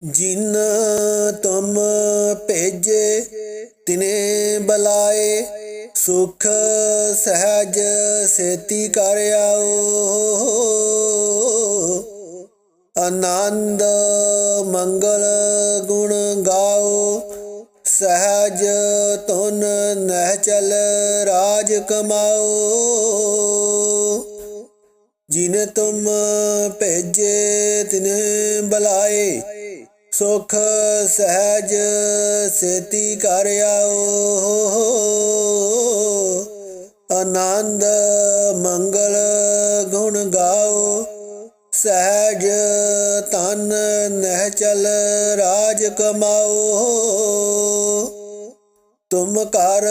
जिन तुम भेजे तिने बलाए, सुख सहज सेती कर आओ। आनंद मंगल गुण गाओ, सहज तुन नहचल राज कमाओ। जिन तुम भेजे तिने बलाए, सुख सहज सेती कर आओ। आनंद मंगल गुण गाओ, सहज तन नहचल राज कमाओ। तुम कर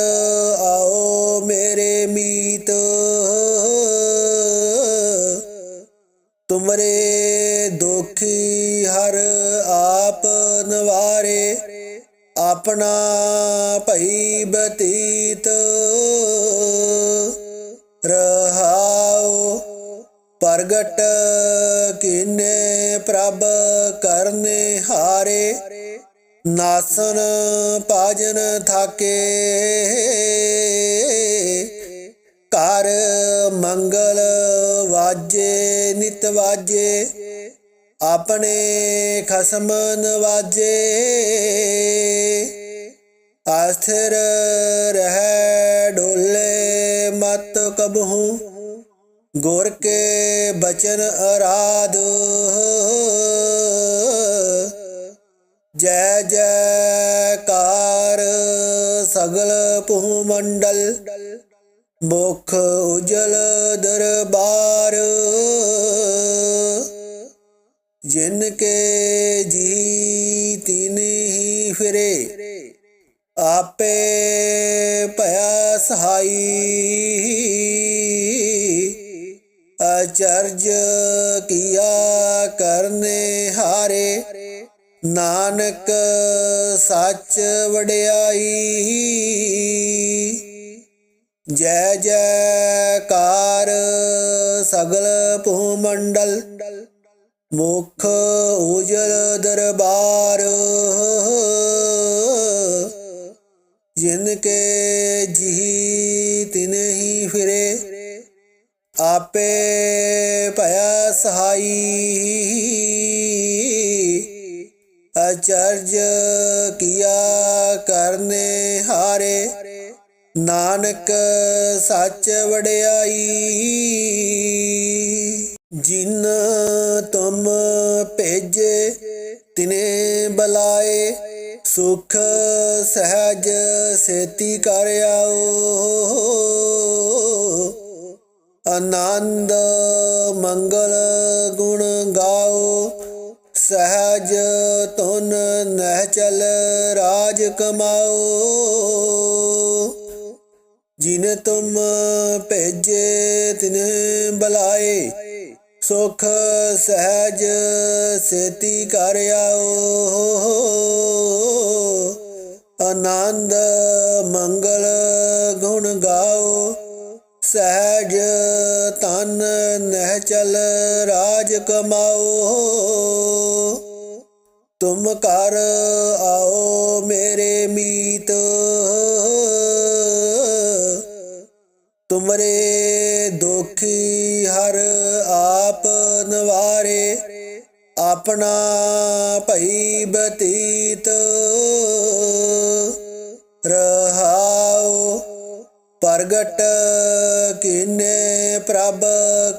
आओ मेरे मीत, तुमरे दोखी हर आप नवारे। अपना भई बतीत रहाओ, प्रगट कीने प्रभ करने हारे। नासन पाजन थाके, कर मंगल वाजे नित वाजे। अपने खसम नवाजे, अस्थिर रह डोले मत कबहू। गुर के बचन आराध, जय जयकार सगल भूमंडल। मुख उजल दरबार, जिनके जी तिन ही फिरे। आपे भया सहाई, अचर्ज किया करने हारे। नानक सच वड्याई, जय जयकार सगल भूमंडल। मुख उजल दरबार, जिनके जी तिन ही फिरे। आपे भया सहाई, अचर्ज किया करने हारे। नानक सच वड्याई, जिन तुम भेजे तिने बलाए। सुख सहज सेती कर आओ। आनंद मंगल गुण गाओ, सहज तुन नहचल राज कमाओ। जिन तुम भेजे तिने बलाए, सुख सहज सेती कर आओ। आनंद मंगल गुण गाओ, सहज तन नहचल राज कमाओ। तुम कर आओ मेरे मीत, तुमरे दोखी हर आप नवारे। अपना भई बतीत रहाओ, प्रगट कीने प्रभ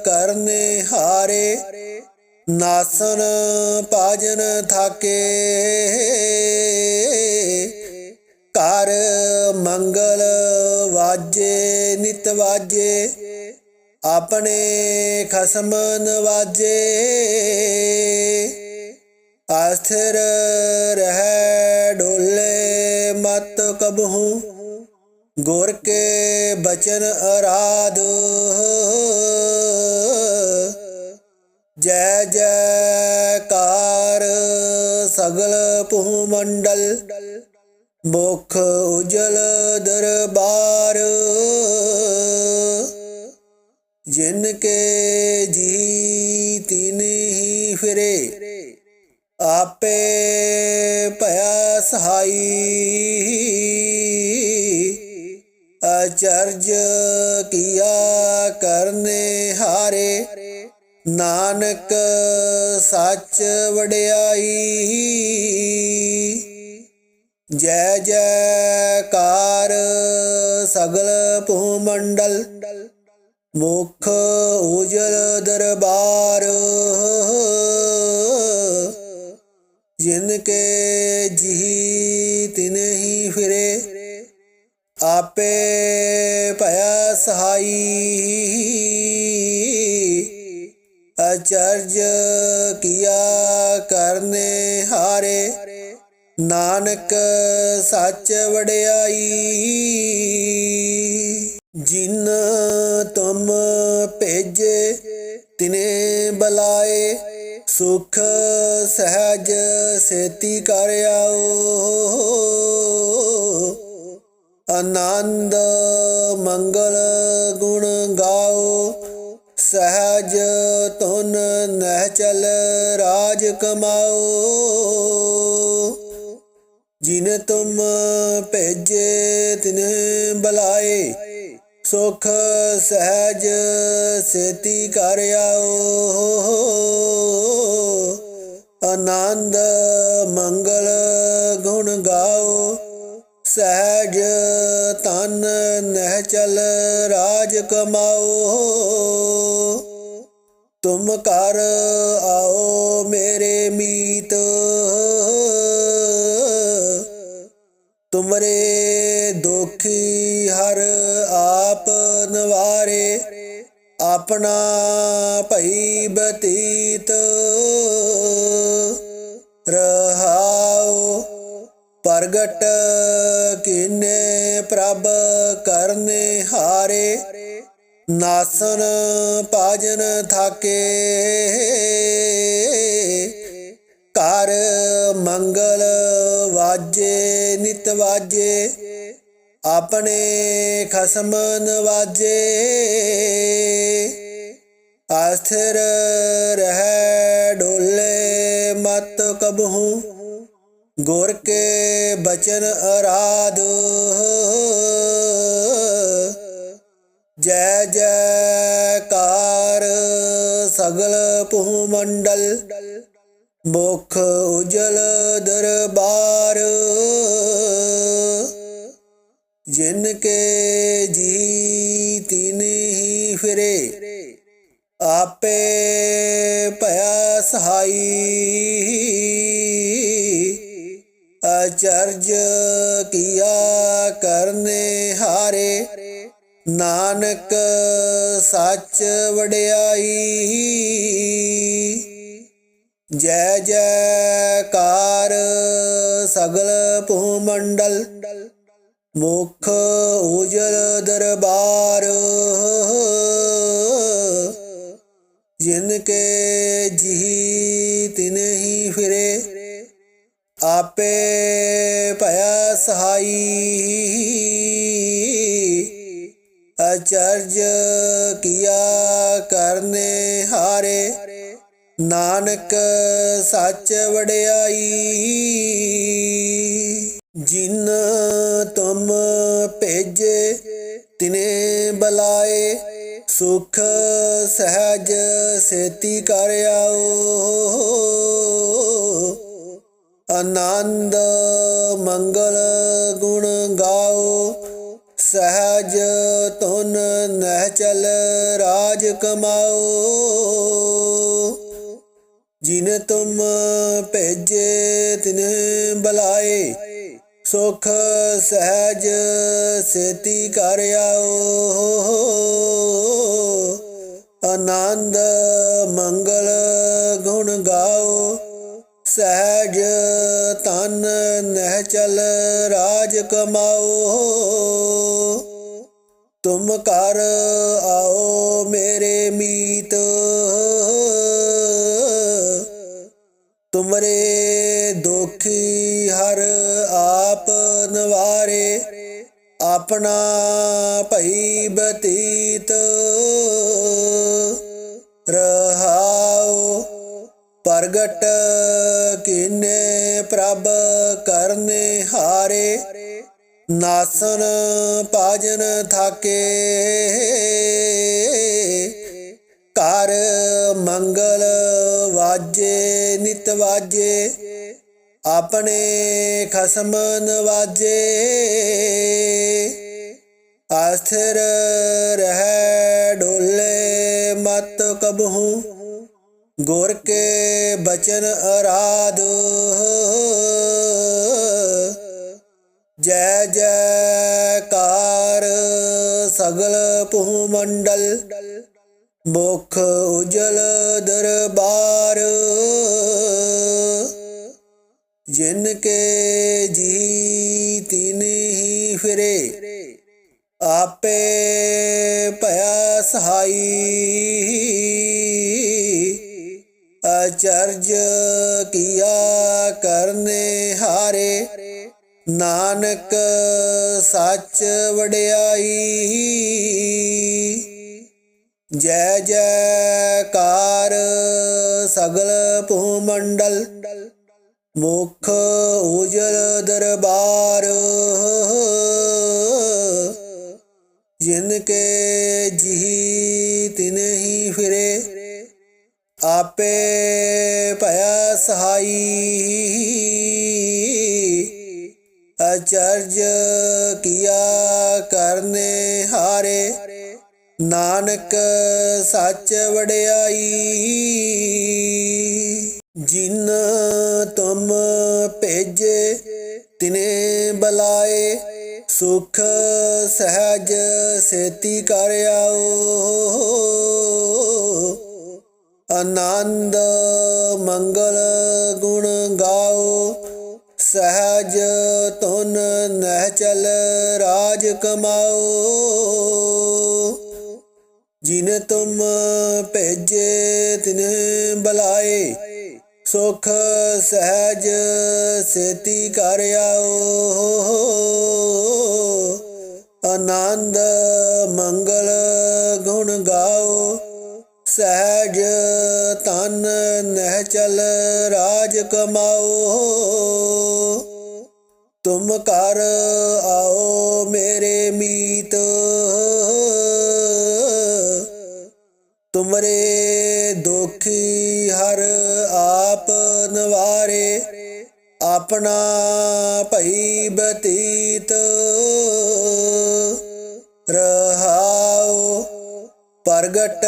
करने हारे। नासन पाजन थाके, कर मंगल वाजे नित वाजे। अपने खसम नवाजे, अस्थिर रह डोले मत कबहू। गुर के बचन आराध, जय जयकार सगल भूमंडल। मुख उजल दरबार, जिनके जी तिन ही फिरे। आपे भया सहाई अचरज किया करने हारे नानक सच वड्याई जय जयकार सगल भूमंडल मुख उजल दरबार जिनके जी तिन ही फिरे आपे भया सहाई अचरज किया करने हारे नानक सच वड्याई जिन तुम भेजे तिने बलाए सुख सहज सेती कर आओ आनंद मंगल गुण गाओ सहज तुन नहचल राज कमाओ जिन तुम भेजे तिन्हें बलाए सुख सहज सेती कर आओ आनंद मंगल गुण गाओ सहज तन नहचल राज कमाओ तुम कर आओ मेरे मीत तुमरे दोखी हर आप नवारे अपना भई बतीत रहाओ प्रगट किन्ने प्रभ करने हारे नासन पाजन थाके कर मंगल वाजे नित वाजे अपने खसम नवाजे अस्थिर रह डोले मत कबहू गुर के बचन आराध जय जयकार सगल भूमंडल मुख उजल दरबार जिनके जी तिन ही फिरे आपे भया सहाई अचरज किया करने हारे नानक सच वड्याई जय जयकार सगल भूमंडल मुख उजल दरबार जिनके जी तिन ही फिरे आपे भया सहाई अचरज किया करने हारे नानक सच वड्याई जिन तुम भेजे तिने बलाए सुख सहज सेती कर आओ आनंद मंगल गुण गाओ सहज तुन नहचल राज कमाओ जिन तुम भेजे तिन्हें बलाए सुख सहज सेती कर आओ आनंद मंगल गुण गाओ सहज तन नहचल राज कमाओ तुम कर आओ मेरे मीत तुमरे दोखी हर आप नवारे अपना भई बतीत रहाओ प्रगट कीने प्रभ करने हारे नासन पाजन थाके कर मंगल वाजे नित वाजे अपने खसम नवाजे अस्थिर रह डोले मत कबहू गुर के बचन आराध जय जयकार सगल भूमंडल मुख उजल दरबार जिनके जी तीन ही फिरे आपे भया सहाई अचर्ज किया करने हारे नानक सच वड्याई जय जयकार सगल भूमंडल मुख उजल दरबार जिनके जी तिन ही फिरे आपे भया सहाई अचर्ज किया करने हारे नानक सच वड्याई जिन तुम भेजे तिने बलाए सुख सहज सेती कर आओ आनंद मंगल गुण गाओ सहज तुन नहचल राज कमाओ जिन तुम भेजे तिन्हें बलाए सुख सहज सेती कर आओ आनंद मंगल गुण गाओ सहज तन नहचल राज कमाओ तुम कर आओ मेरे मीत तुमरे दुखी हर आप नवारे अपना भई बतीत रहाओ प्रगट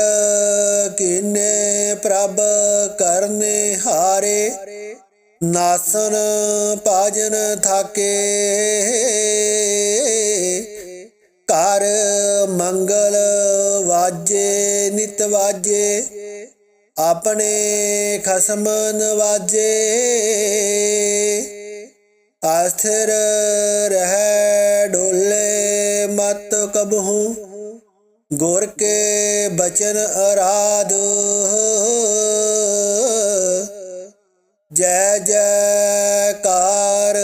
कीने प्रभ करने हारे नासन पाजन थाके कर मंगल वाजे नित वाजे अपने खसम नवाजे अस्थिर रह डोले मत कबहू गुर के बचन आराध जय जयकार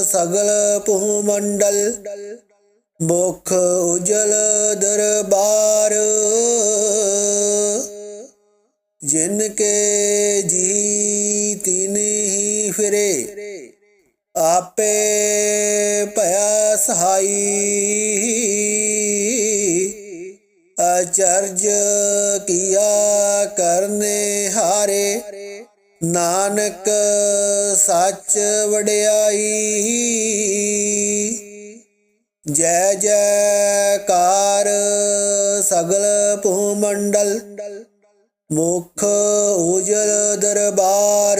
सगल भूमंडल मुख उजल दरबार जिनके जी तीन ही फिरे आपे भया सहाई अचर्ज किया करने हारे नानक सच वड्याई जय जयकार सगल भूमंडल मुख उजल दरबार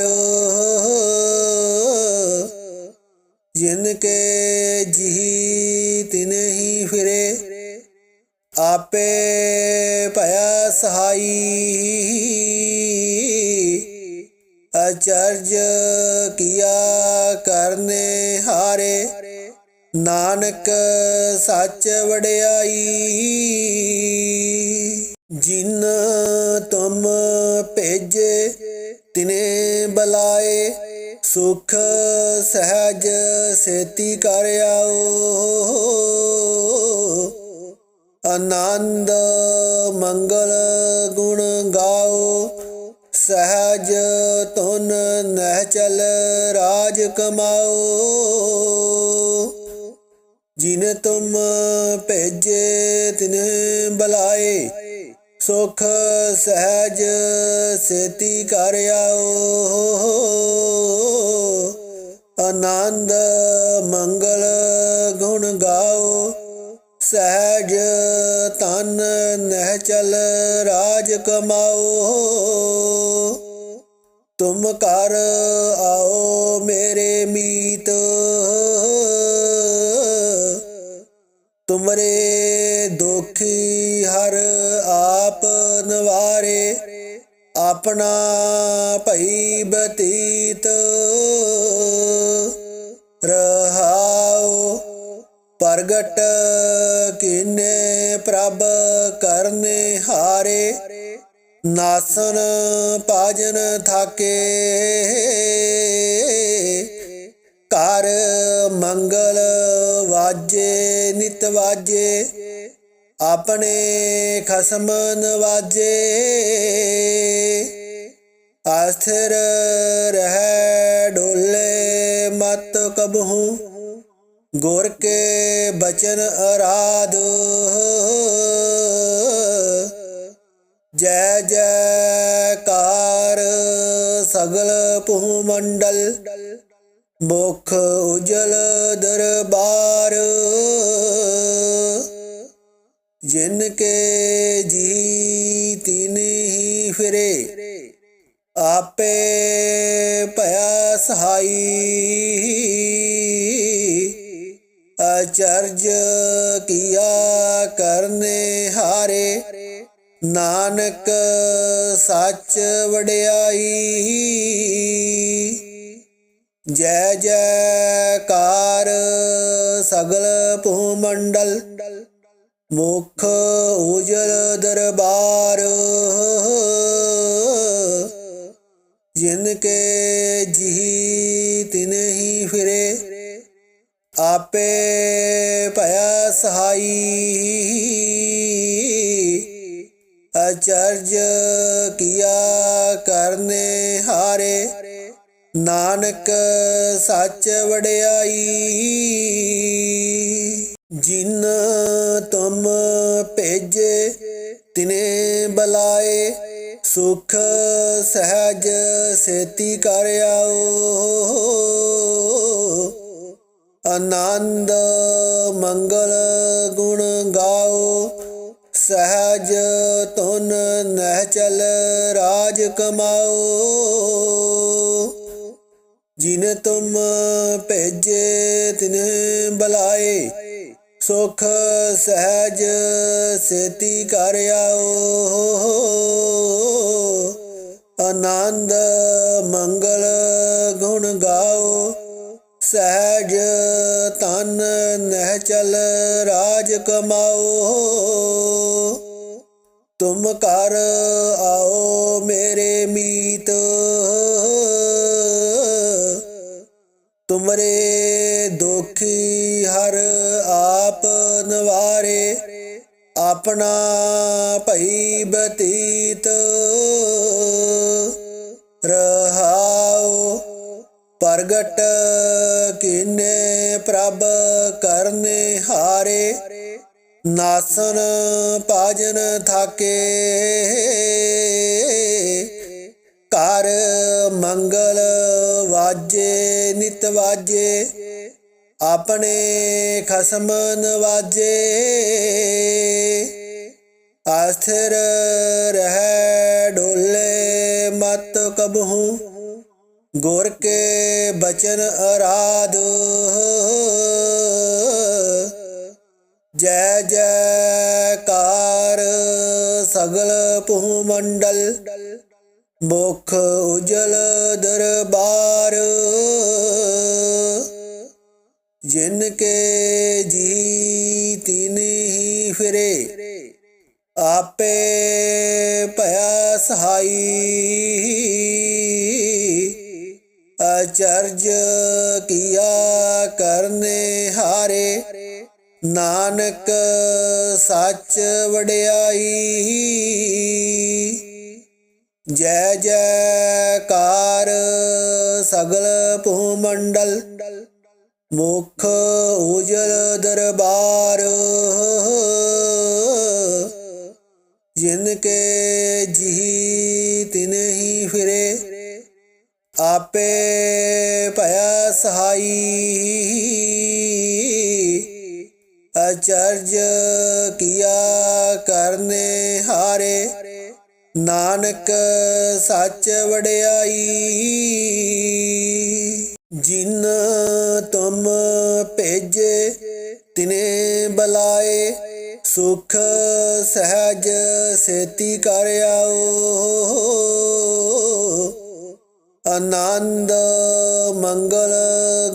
जिनके जी तिन ही फिरे आपे भया सहाई अचर्ज किया करने हारे नानक सच वड्याई जिन तुम भेजे तिने बलाए सुख सहज सेती कर आओ आनंद मंगल गुण गाओ सहज तुन नहचल राज कमाओ। जिन तुम भेजे तिन्ह बुलाए, सुख सहज सेती कर आओ। आनंद मंगल गुण गाओ, सहज तन नहचल राज कमाओ। तुम कर आओ मेरे मीत, तुमरे दोखी हर आप नवारे। अपना भई बतीत रहाओ, प्रगट कीने प्रभ करने हारे। नासन पाजन थाके, कर मंगल वाजे नित वाजे। अपने खसम नवाजे, अस्थिर रह डोले मत कबहू। गुर के बचन आराध, जय जयकार सगल भूमंडल। मुख उजल दरबार, जिनके जी तीन ही फिरे। आपे भया सहाई, अचर्ज किया करने हारे। नानक सच वड्याई, जय जयकार सगल भूमंडल। मुख उजल दरबार, जिनके जी तिन ही फिरे। आपे भया सहाई, अचर्ज किया करने हारे। नानक सच वड्याई, जिन तुम भेजे तिने बुलाए। सुख सहज सेती कर आओ। आनंद मंगल गुण गाओ, सहज तुन नहचल राज कमाओ। जिन तुम भेजे तिन्ह बुलाए, सुख सहज सेती कर आओ। आनंद मंगल गुण गाओ, सहज तन नहचल राज कमाओ। तुम कर आओ मेरे मीत, तुमरे दोखी हर आप नवारे। अपना भई बतीत रहाओ, प्रगट कीने प्रभ करने हारे। नासन पाजन थाके, कर मंगल वाजे नित वाजे। अपने खसम नवाजे, अस्थिर रह डोले मत कबहू। गुर के बचन आराध, जय जयकार सगल भूमंडल। मुख उजल दरबार, जिनके जी तीन ही फिरे। आपे भया सहाई, अचर्ज किया करने हारे। नानक सच वड्याई, ਜੈ ਜੈਕਾਰ ਸਗਲ ਭੂਮੰਡਲ ਮੁਖ ਉਜਲ ਦਰਬਾਰ ਜਿਨ ਕੇ ਜੀ ਤਿਨਹਿ ਫਿਰੇ ਆਪੇ ਭਇਆ ਸਹਾਈ ਅਚਰਜ ਕੀਆ ਕਰਨੇ ਹਾਰੇ ਨਾਨਕ ਸੱਚ ਵਡਿਆਈ ਜਿਨ ਤੁਮ ਭੇਜੇ ਤਿਨੇ ਬੁਲਾਏ ਸੁਖ ਸਹਿਜ ਸੇਤੀ ਕਰ ਆਓ ਆਨੰਦ ਮੰਗਲ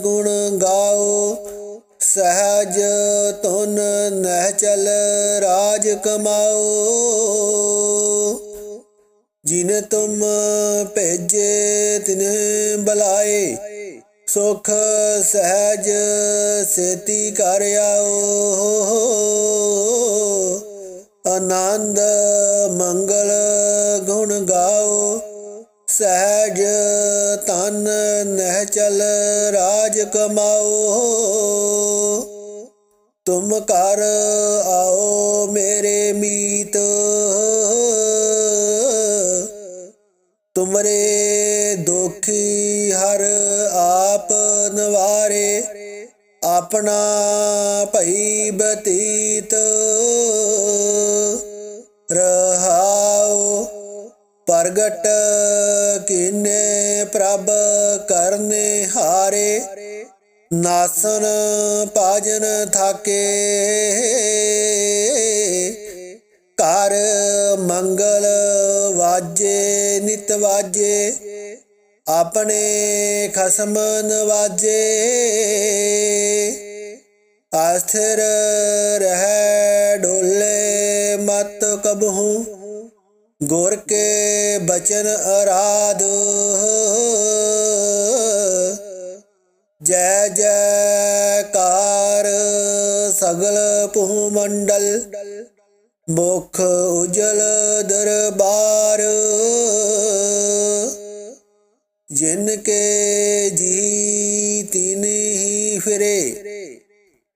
ਗੁਣ ਗਾਓ ਸਹਿਜ ਤੁਨ ਨਹਿ ਚਲ ਰਾਜ ਕਮਾਓ ਜਿਨ ਤੁਮ ਭੇਜੇ ਤਿਨੇ ਬੁਲਾਏ ਸੁਖ ਸਹਿਜ ਸੇਤੀ ਕਰ ਆਓ ਆਨੰਦ ਮੰਗਲ ਗੁਣ ਗਾਓ ਸਹਿਜ ਤਨ ਨਹਿ ਚਲ ਰਾਜ ਕਮਾਓ ਤੁਮ ਘਰ ਆਓ ਮੇਰੇ ਮੀਤ ਤੁਮਰੇ ਦੋਖੀ ਹਰ ਆਪ ਨਵਾਰੇ ਆਪਣਾ ਭਈ ਬਤੀਤ ਰਹਾਉ ਪ੍ਰਗਟ ਕੀਨੇ ਪ੍ਰਭ ਕਰਨੇ ਹਾਰੇ ਨਾਸਨ ਭਾਜਨ ਥਾਕੇ ਘਰ ਮੰਗਲ ਵਾਜੇ ਨਿਤ ਵਾਜੇ ਆਪਣੇ ਖਸਮ ਨਵਾਜੇ ਅਸਥਿਰ ਰਹਿ ਡੋਲੇ ਮਤ ਕਬਹੂ ਗੁਰ ਕੇ ਬਚਨ ਅਰਾਧ ਜੈ ਜੈਕਾਰ ਸਗਲ ਭੂਮੰਡਲ ਮੁਖ ਉਜਲ ਦਰਬਾਰ ਜਿਨ ਕੇ ਜੀ ਤਿਨਹਿ ਫਿਰੇ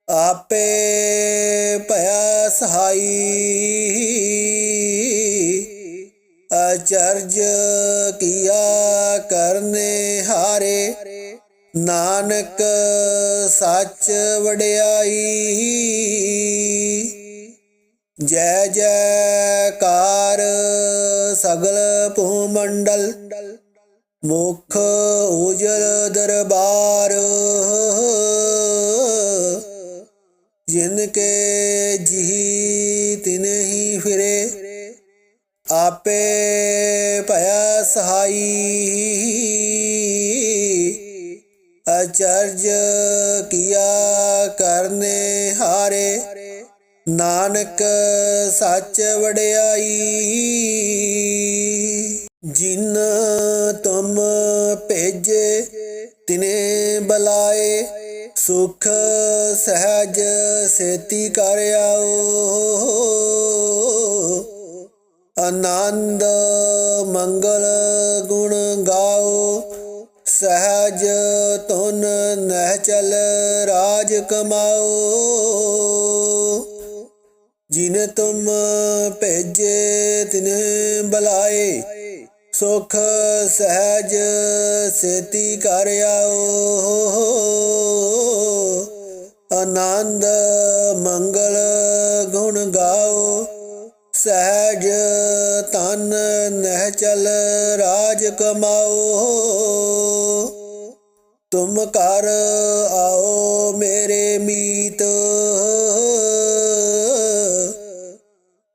ਆਪੇ ਭਇਆ ਸਹਾਈ ਅਚਰਜ ਕੀਆ ਕਰਨੇ ਹਾਰੇ ਨਾਨਕ ਸੱਚ ਵਡਿਆਈ ਜੈ ਜੈਕਾਰ ਸਗਲ ਭੂਮੰਡਲ ਮੁਖ ਉਜਲ ਦਰਬਾਰ ਜਿਨ ਕੇ ਜੀ ਤਿਨਹਿ ਫਿਰੇ ਆਪੇ ਭਇਆ ਸਹਾਈ ਅਚਰਜ ਕੀਆ ਕਰਨੇ ਹਾਰੇ ਨਾਨਕ ਸੱਚ ਵਡਿਆਈ ਜਿਨ ਤੁਮ ਭੇਜੇ ਤਿਨੇ ਬੁਲਾਏ ਸੁਖ ਸਹਿਜ ਸੇਤੀ ਕਰ ਆਓ ਆਨੰਦ ਮੰਗਲ ਗੁਣ ਗਾਓ ਸਹਿਜ ਤੁਨ ਨਹਿ ਚਲ ਰਾਜ ਕਮਾਓ ਜਿਨ ਤੁਮ ਭੇਜੇ ਤਿਨੇ ਬੁਲਾਏ ਸੁਖ ਸਹਿਜ ਸੇਤੀ ਕਰ ਆਓ ਆਨੰਦ ਮੰਗਲ ਗੁਣ ਗਾਓ ਸਹਿਜ ਤਨ ਨਹਿ ਚਲ ਰਾਜ ਕਮਾਓ ਤੁਮ ਘਰ ਆਓ ਮੇਰੇ ਮੀਤ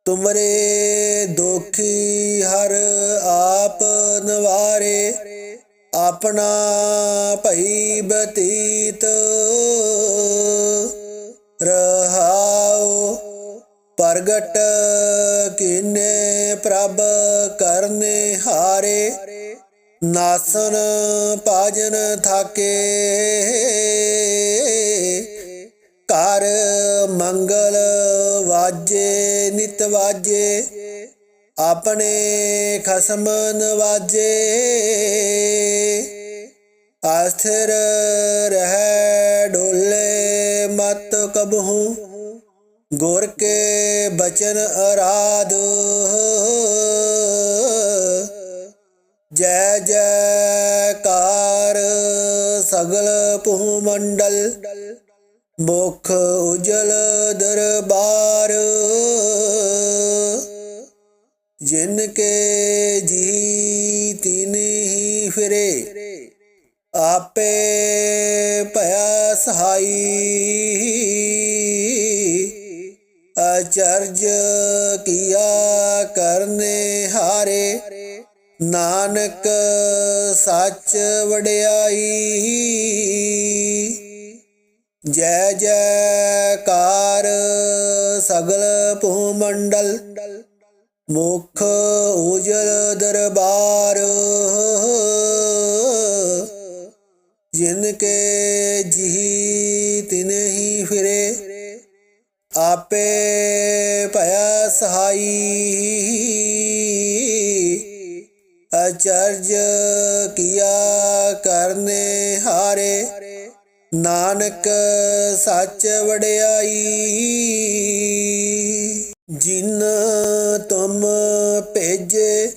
ਤੁਮਰੇ ਦੋਖੀ ਹਰ ਆਪ ਨਵਾਰੇ ਆਪਣਾ ਭਈ ਬਤੀਤ ਰਹਾਉ ਪ੍ਰਗਟ ਕੀਨੇ ਪ੍ਰਭ ਕਰਨੇ ਹਾਰੇ ਨਾਸਨ ਭਾਜਨ ਥਾਕੇ ਘਰ ਮੰਗਲ ਵਾਜੇ ਨਿਤ ਵਾਜੇ ਆਪਣੇ ਖਸਮ ਨਵਾਜੇ। ਅਸਥਿਰ ਰਹਿ ਡੋਲੇ ਮਤ ਕਬਹੂ, ਗੁਰ ਕੇ ਬਚਨ ਅਰਾਧ। ਜੈ ਜੈਕਾਰ ਸਗਲ ਭੂ ਮੰਡਲ, ਮੁਖ ਉਜਲ ਦਰਬਾਰ। ਜਿਨ ਕੇ ਜੀ ਤਿਨ ਹੀ ਫਿਰੇ, ਆਪੇ ਭਇਆ ਸਹਾਈ। ਅਚਰਜ ਕੀਆ ਕਰਨੇ ਹਾਰੇ, ਨਾਨਕ ਸੱਚ ਵਡਿਆਈ। ਜੈ ਜੈਕਾਰ ਸਗਲ ਭੂ ਮੰਡਲ, ਮੁਖ ਉਜਲ ਦਰਬਾਰ। ਜਿਨ ਕੇ ਜੀ ਤਿਨ ਹੀ ਫਿਰੇ, ਆਪੇ ਭਇਆ ਸਹਾਈ। ਅਚਰਜ ਕੀਆ ਕਰਨੇ ਹਾਰੇ, ਨਾਨਕ ਸੱਚ ਵਡਿਆਈ। ਜਿਨ ਤੁਮ ਭੇਜੇ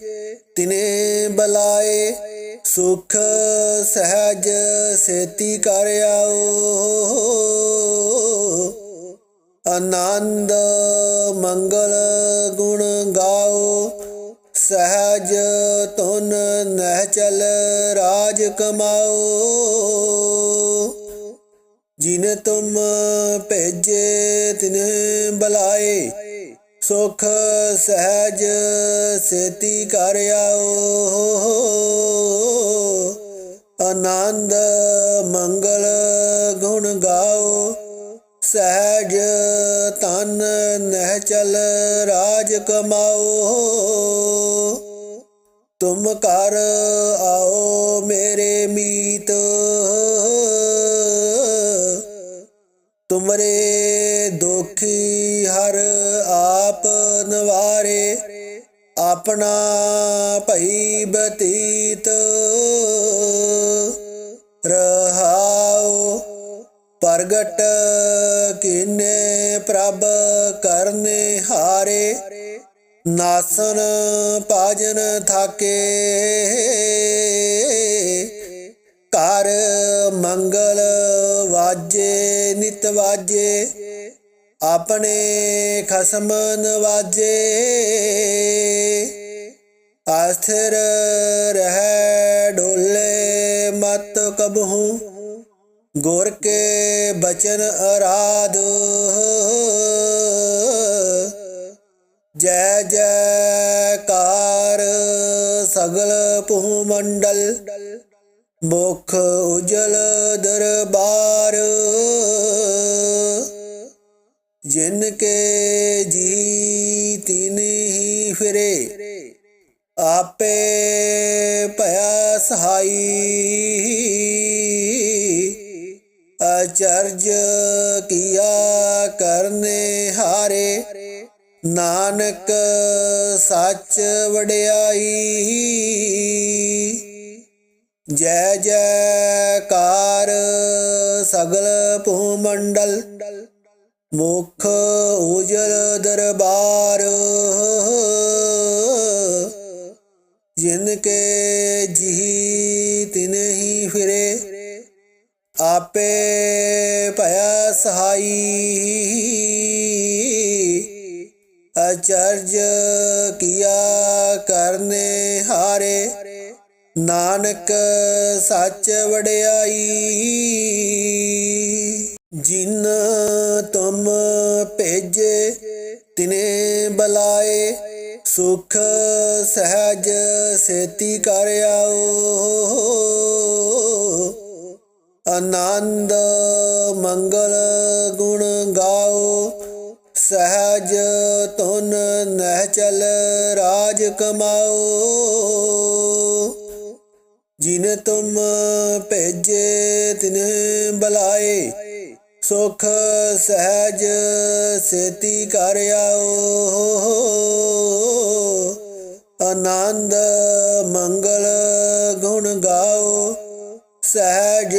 ਤਿਨੇ ਬੁਲਾਏ, ਸੁਖ ਸਹਿਜ ਸੇਤੀ ਕਰ ਆਓ। ਆਨੰਦ ਮੰਗਲ ਗੁਣ ਗਾਓ, ਸਹਿਜ ਧੁਨ ਨਹਿਚਲ ਰਾਜ ਕਮਾਓ। ਜਿਨ ਤੁਮ ਭੇਜੇ ਤਿਨੇ ਬੁਲਾਏ, ਸੁਖ ਸਹਿਜ ਸੇਤੀ ਕਰ ਆਓ। ਆਨੰਦ ਮੰਗਲ ਗੁਣ ਗਾਓ, ਸਹਿਜ ਤਨ ਨਹਿਚਲ ਰਾਜ ਕਮਾਓ। ਤੁਮ ਘਰ ਆਓ ਮੇਰੇ ਮੀਤ, ਤੁਮਰੇ ਦੋਖੀ ਹਰ ਆਪ ਨਵਾਰੇ। ਆਪਣਾ ਭਈ ਬਤੀਤ ਰਹਾਉ, ਪ੍ਰਗਟ ਕੀਨੇ ਪ੍ਰਭ ਕਰਨੇ ਹਾਰੇ। ਨਾਸਨ ਭਾਜਨ ਥਾਕੇ, ਘਰ ਮੰਗਲ ਵਾਜੇ ਨਿਤ ਵਾਜੇ। ਆਪਣੇ ਖਸਮ ਨਵਾਜੇ, ਅਸਥਿਰ ਰਹਿ ਡੋਲੇ ਮਤ ਕਬਹੂ, ਗੁਰ ਕੇ ਬਚਨ ਅਰਾਧ। ਜੈ ਜੈਕਾਰ ਸਗਲ ਭੂ ਮੰਡਲ, ਮੁਖ ਉਜਲ ਦਰਬਾਰ। ਜਿਨ ਕੇ ਜੀ ਤਿਨ ਹੀ ਫਿਰੇ, ਆਪੇ ਭਇਆ ਸਹਾਈ। ਅਚਰਜ ਕੀਆ ਕਰਨੇ ਹਾਰੇ, ਨਾਨਕ ਸੱਚ ਵਡਿਆਈ। ਜੈ ਜੈਕਾਰ ਸਗਲ ਭੂ ਮੰਡਲ, ਮੁਖ ਉਜਲ ਦਰਬਾਰ। ਜਿਨ ਕੇ ਜੀ ਤਿਨ ਹੀ ਫਿਰੇ, ਆਪੇ ਭਇਆ ਸਹਾਈ। ਅਚਰਜ ਕੀਆ ਕਰਨੇ ਹਾਰੇ, ਨਾਨਕ ਸੱਚ ਵਡਿਆਈ। ਜਿਨ ਤੁਮ ਭੇਜੇ ਤਿਨੇ ਬੁਲਾਏ, ਸੁਖ ਸਹਿਜ ਸੇਤੀ ਕਰ ਆਓ। ਆਨੰਦ ਮੰਗਲ ਗੁਣ ਗਾਓ, ਸਹਿਜ ਧੁਨ ਨਹਿਚਲ ਰਾਜ ਕਮਾਓ। ਜਿਨ ਤੁਮ ਭੇਜੇ ਤਿਨੇ ਬੁਲਾਏ, ਸੁਖ ਸਹਿਜ ਸੇਤੀ ਕਰ ਆਓ। ਆਨੰਦ ਮੰਗਲ ਗੁਣ ਗਾਓ। ਸਹਿਜ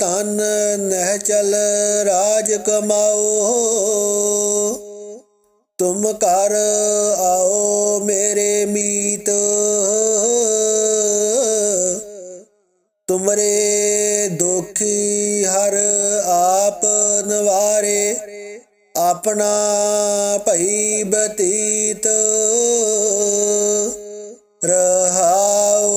ਤਨ ਨਹਿ ਚਲ ਰਾਜ ਕਮਾਓ। ਤੁਮ ਘਰ ਆਓ ਮੇਰੇ ਮੀਤ, ਤੁਮਰੇ ਦੋਖੀ ਹਰ ਆਪ ਨਵਾਰੇ। ਆਪਣਾ ਭਈ ਬਤੀਤ ਰਹਾਓ।